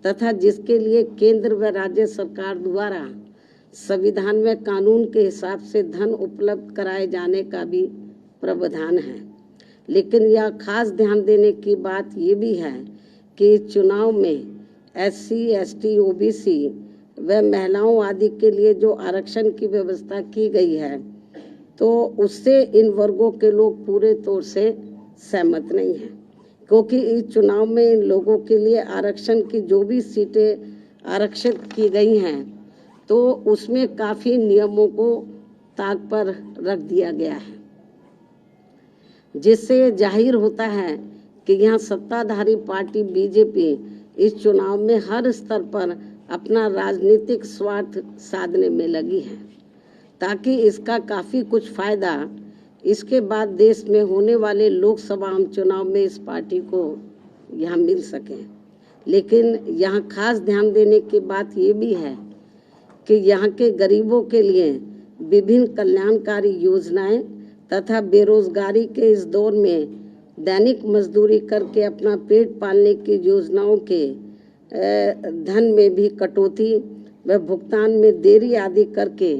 तथा जिसके लिए केंद्र व राज्य सरकार द्वारा संविधान में कानून के हिसाब से धन उपलब्ध कराए जाने का भी प्रावधान है। लेकिन यह खास ध्यान देने की बात ये भी है कि चुनाव में SC, ST, OBC व महिलाओं आदि के लिए जो आरक्षण की व्यवस्था की गई है, तो उससे इन वर्गों के लोग पूरे तौर से सहमत नहीं हैं, क्योंकि इस चुनाव में इन लोगों के लिए आरक्षण की जो भी सीटें आरक्षित की गई हैं, तो उसमें काफ़ी नियमों को ताक पर रख दिया गया है, जिससे जाहिर होता है कि यहाँ सत्ताधारी पार्टी BJP इस चुनाव में हर स्तर पर अपना राजनीतिक स्वार्थ साधने में लगी है, ताकि इसका काफ़ी कुछ फायदा इसके बाद देश में होने वाले लोकसभा चुनाव में इस पार्टी को यहाँ मिल सके। लेकिन यहाँ खास ध्यान देने की बात ये भी है कि यहाँ के गरीबों के लिए विभिन्न कल्याणकारी योजनाएं तथा बेरोजगारी के इस दौर में दैनिक मजदूरी करके अपना पेट पालने की योजनाओं के धन में भी कटौती व भुगतान में देरी आदि करके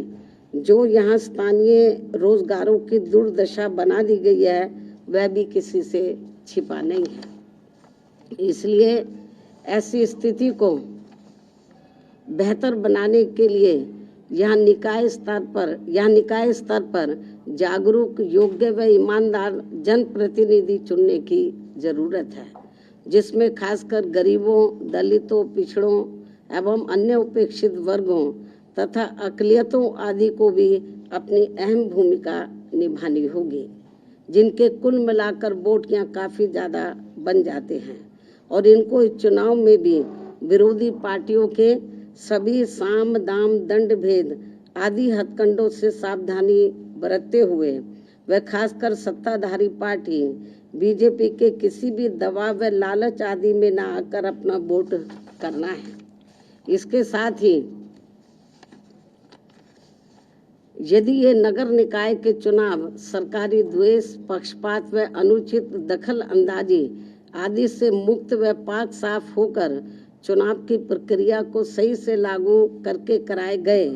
जो यहाँ स्थानीय रोजगारों की दुर्दशा बना दी गई है, वह भी किसी से छिपा नहीं है। इसलिए ऐसी स्थिति को बेहतर बनाने के लिए यहाँ निकाय स्तर पर जागरूक, योग्य व ईमानदार जनप्रतिनिधि चुनने की जरूरत है, जिसमें खासकर गरीबों, दलितों, पिछड़ों एवं अन्य उपेक्षित वर्गों तथा अक़लियतों आदि को भी अपनी अहम भूमिका निभानी होगी, जिनके कुल मिलाकर वोट यहाँ काफ़ी ज़्यादा बन जाते हैं और इनको इस चुनाव में भी विरोधी पार्टियों के सभी साम दाम दंड भेद आदि हथकंडों से सावधानी बरतते हुए व खासकर सत्ताधारी पार्टी BJP के किसी भी दबाव व लालच आदि में न आकर अपना वोट करना है। इसके साथ ही यदि ये नगर निकाय के चुनाव सरकारी द्वेष, पक्षपात व अनुचित दखल अंदाजी आदि से मुक्त व पाक साफ होकर चुनाव की प्रक्रिया को सही से लागू करके कराए गए,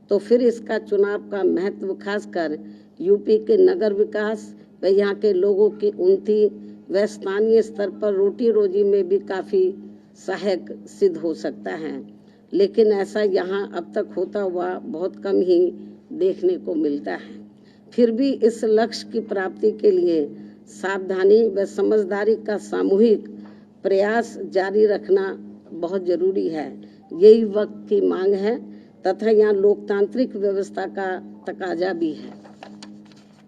तो फिर इसका चुनाव का महत्व खासकर यूपी के नगर विकास व यहाँ के लोगों की उन्नति व स्थानीय स्तर पर रोटी रोजी में भी काफ़ी सहायक सिद्ध हो सकता है। लेकिन ऐसा यहाँ अब तक होता हुआ बहुत कम ही देखने को मिलता है। फिर भी इस लक्ष्य की प्राप्ति के लिए सावधानी व समझदारी का सामूहिक प्रयास जारी रखना बहुत जरूरी है। यही वक्त की मांग है तथा यहाँ लोकतांत्रिक व्यवस्था का तकाजा भी है।